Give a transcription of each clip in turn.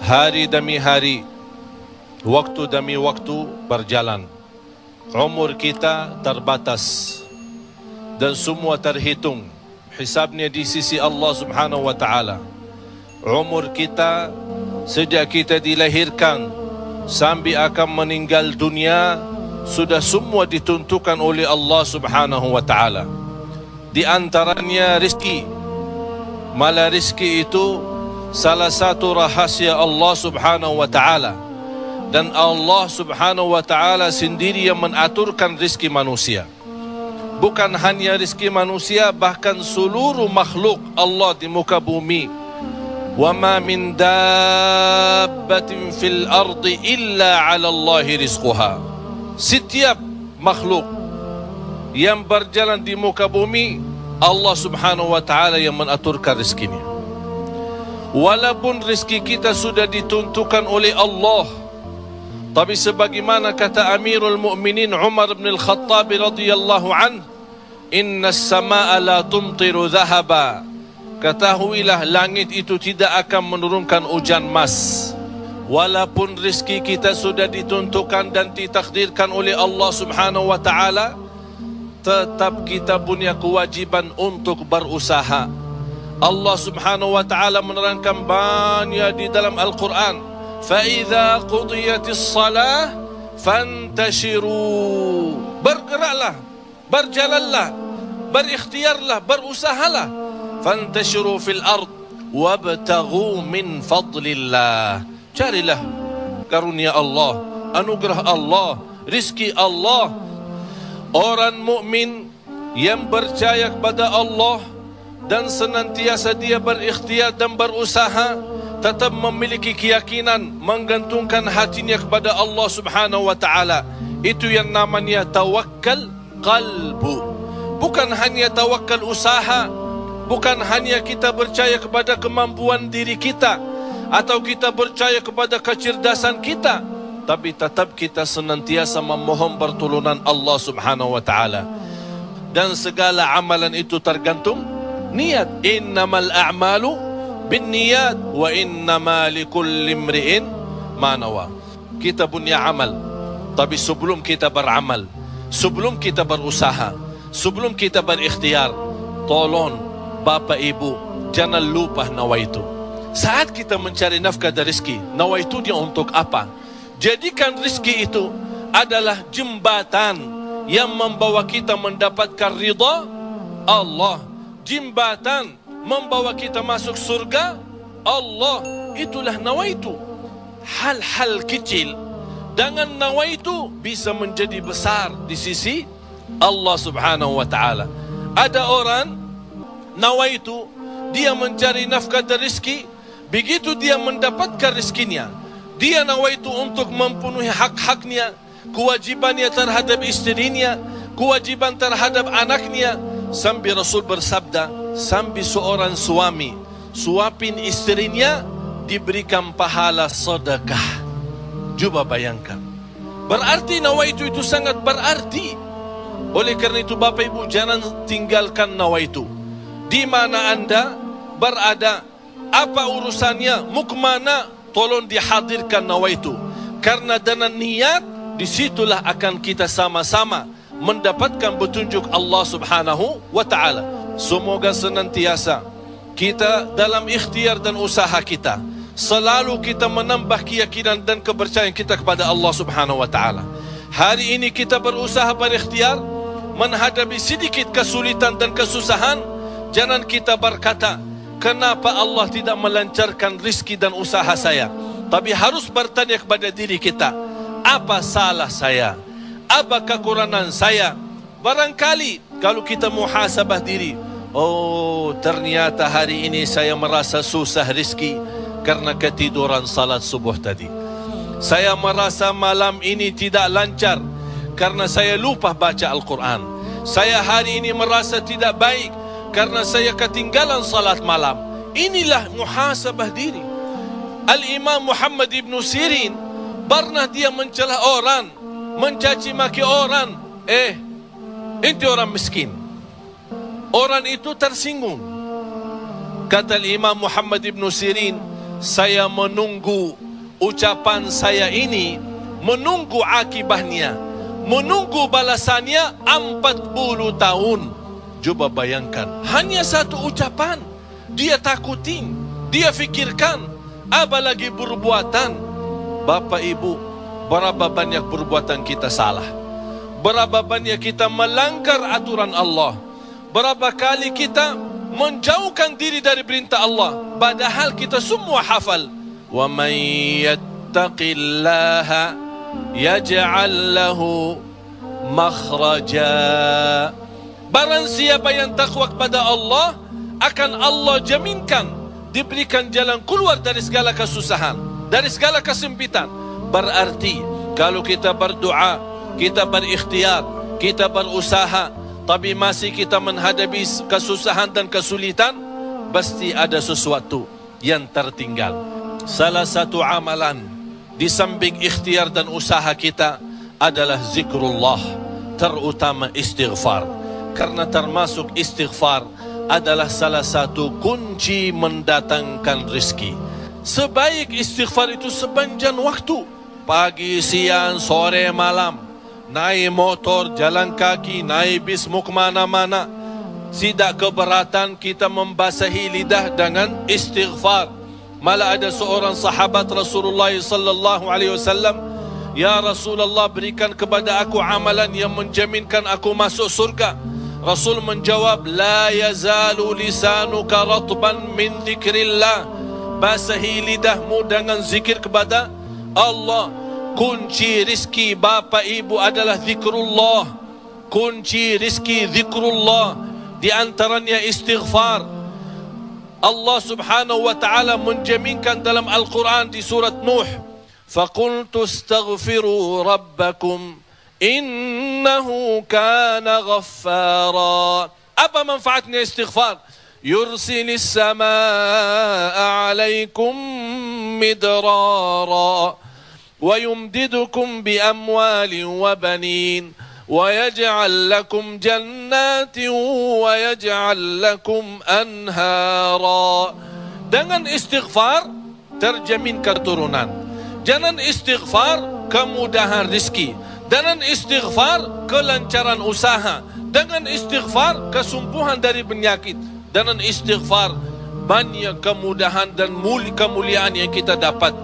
Hari demi hari, waktu demi waktu berjalan. Umur kita terbatas dan semua terhitung hisabnya di sisi Allah Subhanahu wa taala. Umur kita sejak kita dilahirkan sampai akan meninggal dunia sudah semua ditentukan oleh Allah Subhanahu wa taala. Di antaranya rezeki. Malah rezeki itu salah satu rahasia Allah Subhanahu wa taala, dan Allah Subhanahu wa taala sendiri yang mengaturkan rezeki manusia. Bukan hanya rezeki manusia, bahkan seluruh makhluk Allah di muka bumi. Wa ma min dabbatin fil ardi illa 'ala Allahi rizquha. Setiap makhluk yang berjalan di muka bumi, Allah Subhanahu wa taala yang mengaturkan rezekinya. Walaupun rezeki kita sudah ditentukan oleh Allah, tapi sebagaimana kata Amirul Mukminin Umar bin Al-Khattab radhiyallahu an, inna as-samaa'a la tumtiru dhahaba. Ketahuilah langit itu tidak akan menurunkan hujan emas. Walaupun rezeki kita sudah ditentukan dan ditakdirkan oleh Allah Subhanahu wa taala, tetap kita punya kewajiban untuk berusaha. Allah Subhanahu wa taala menerangkan banyak di dalam Al-Quran, فَإِذَا قُضِيَتِ الصَّلَاةِ فَانْتَشِرُوا. Bergeraklah, berjalanlah, berikhtiarlah, berusahalah. فَانْتَشِرُوا فِي الْأَرْضِ وَابْتَغُوا مِنْ فَضْلِ اللَّهِ. Carilah karunia Allah, anugerah Allah, rizki Allah. Orang mukmin yang percaya kepada Allah dan senantiasa dia berikhtiar dan berusaha, tetap memiliki keyakinan, menggantungkan hatinya kepada Allah Subhanahu wa taala. Itu yang namanya tawakkal qalbu. Bukan hanya tawakal usaha, bukan hanya kita percaya kepada kemampuan diri kita atau kita percaya kepada kecerdasan kita, tapi tetap kita senantiasa memohon pertolongan Allah Subhanahu wa taala. Dan segala amalan itu tergantung niat. Innamal a'malu binniyat wa innama likulli imri'in ma nawa. Kita punya amal, tapi sebelum kita beramal, sebelum kita berusaha, sebelum kita berikhtiar, tolong Bapak Ibu jangan lupa nawaitu. Saat kita mencari nafkah dan rezeki, nawaitu dia untuk apa? Jadikan rezeki itu adalah jembatan yang membawa kita mendapatkan ridha Allah, jembatan membawa kita masuk surga Allah. Itulah nawaitu. Hal-hal kecil dengan nawaitu bisa menjadi besar di sisi Allah Subhanahu wa taala. Ada orang nawaitu dia mencari nafkah dan rezeki, begitu dia mendapatkan rezekinya, dia nawaitu untuk memenuhi hak-haknya, kewajibannya terhadap istrinya, kewajiban terhadap anaknya. Sampai Rasul bersabda, sampai seorang suami suapin istrinya diberikan pahala sedekah. Coba bayangkan, berarti nawaitu itu sangat berarti. Oleh karena itu Bapak Ibu jangan tinggalkan nawaitu. Di mana anda berada, apa urusannya, mau kemana, tolong dihadirkan nawaitu. Karena dengan niat, disitulah akan kita sama-sama mendapatkan petunjuk Allah Subhanahu wa ta'ala. Semoga senantiasa kita dalam ikhtiar dan usaha kita, selalu kita menambah keyakinan dan kepercayaan kita kepada Allah Subhanahu wa ta'ala. Hari ini kita berusaha berikhtiar, menghadapi sedikit kesulitan dan kesusahan, jangan kita berkata, kenapa Allah tidak melancarkan rezeki dan usaha saya? Tapi harus bertanya kepada diri kita, apa salah saya? Apa kekurangan saya? Barangkali kalau kita muhasabah diri, oh ternyata hari ini saya merasa susah rezeki karena ketiduran salat subuh tadi. Saya merasa malam ini tidak lancar karena saya lupa baca Al-Quran. Saya hari ini merasa tidak baik karena saya ketinggalan salat malam. Inilah muhasabah diri. Al-Imam Muhammad ibn Sirin pernah dia mencela orang, mencaci maki orang. Itu orang miskin. Orang itu tersinggung. Kata Imam Muhammad ibn Sirin, saya menunggu ucapan saya ini, menunggu akibahnya, menunggu balasannya 40 tahun. Coba bayangkan, hanya satu ucapan dia takutin, dia fikirkan, apalagi perbuatan. Bapak Ibu, berapa banyak perbuatan kita salah, berapa banyak kita melanggar aturan Allah, berapa kali kita menjauhkan diri dari perintah Allah, padahal kita semua hafal. Wa may yattaqillaha yaj'al lahu makhraja. Barang siapa yang takwa kepada Allah, akan Allah jaminkan diberikan jalan keluar dari segala kesusahan, dari segala kesempitan. Berarti kalau kita berdoa, kita berikhtiar, kita berusaha, tapi masih kita menghadapi kesusahan dan kesulitan, pasti ada sesuatu yang tertinggal. Salah satu amalan di samping ikhtiar dan usaha kita adalah zikrullah, terutama istighfar. Karena termasuk istighfar adalah salah satu kunci mendatangkan rezeki. Sebaik istighfar itu sepanjang waktu, pagi, siang, sore, malam, naik motor, jalan kaki, naik bis, mau kemana-mana, tidak keberatan kita membasahi lidah dengan istighfar. Malah ada seorang sahabat Rasulullah sallallahu alaihi wasallam, "Ya Rasulullah, berikan kepada aku amalan yang menjaminkan aku masuk surga." Rasul menjawab, "La yazalu lisanuka ratban min dzikrillah." Basahi lidahmu dengan zikir kepada Allah. Kunci rizki Bapak Ibu adalah zikrullah. Kunci rizki zikrullah, di antaranya istighfar. Allah Subhanahu wa taala menjaminkan dalam Al-Quran di surat Nuh, "Faqultu astaghfiru rabbakum innahu kana ghaffara." Apa manfaatnya istighfar? Yursilis samaa alaikum midrara wa yumdidukum bi amwalin wa banin wa yaj'al lakum jannatin wa yaj'al lakum anhara. Dengan istighfar terjamin keturunan. Dengan istighfar kemudahan rezeki. Dengan istighfar kelancaran usaha. Dengan istighfar kesumpuhan dari penyakit. Dengan istighfar banyak kemudahan dan kemuliaan yang kita dapat.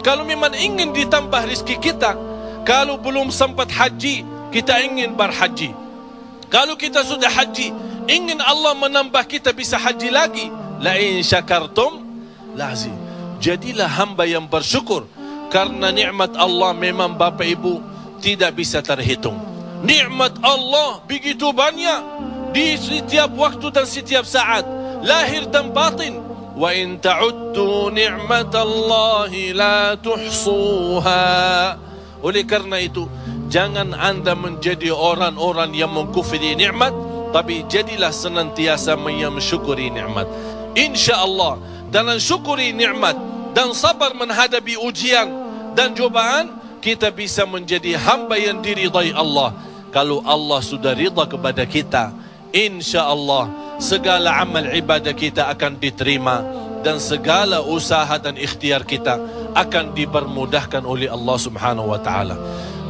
Kalau memang ingin ditambah rezeki kita, kalau belum sempat haji, kita ingin berhaji. Kalau kita sudah haji, ingin Allah menambah kita bisa haji lagi. La in syakartum lazim. Jadilah hamba yang bersyukur, karena nikmat Allah memang Bapak Ibu tidak bisa terhitung. Nikmat Allah begitu banyak di setiap waktu dan setiap saat, lahir dan batin. Wa in ta'uddu ni'matallahi la tuhsuha. Oleh karena itu, jangan anda menjadi orang-orang yang mengkufri nikmat, tapi jadilah senantiasa mensyukuri nikmat. InsyaAllah dengan syukuri nikmat dan sabar menghadapi ujian dan cobaan, kita bisa menjadi hamba yang diridai Allah. Kalau Allah sudah ridha kepada kita, InsyaAllah segala amal ibadah kita akan diterima, dan segala usaha dan ikhtiar kita akan dipermudahkan oleh Allah Subhanahu wa taala.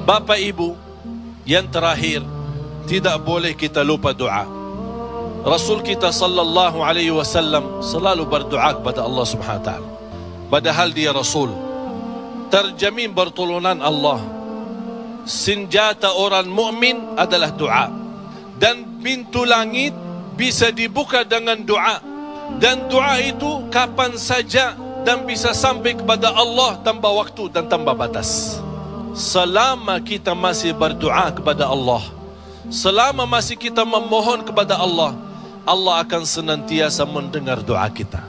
Bapak Ibu, yang terakhir, tidak boleh kita lupa doa. Rasul kita sallallahu alaihi wasallam selalu berdoa kepada Allah Subhanahu wa taala. Padahal dia Rasul, terjamin pertolongan Allah. Senjata orang mukmin adalah doa, dan pintu langit bisa dibuka dengan doa, dan doa itu kapan saja dan bisa sampai kepada Allah tanpa waktu dan tanpa batas. Selama kita masih berdoa kepada Allah, selama masih kita memohon kepada Allah, Allah akan senantiasa mendengar doa kita.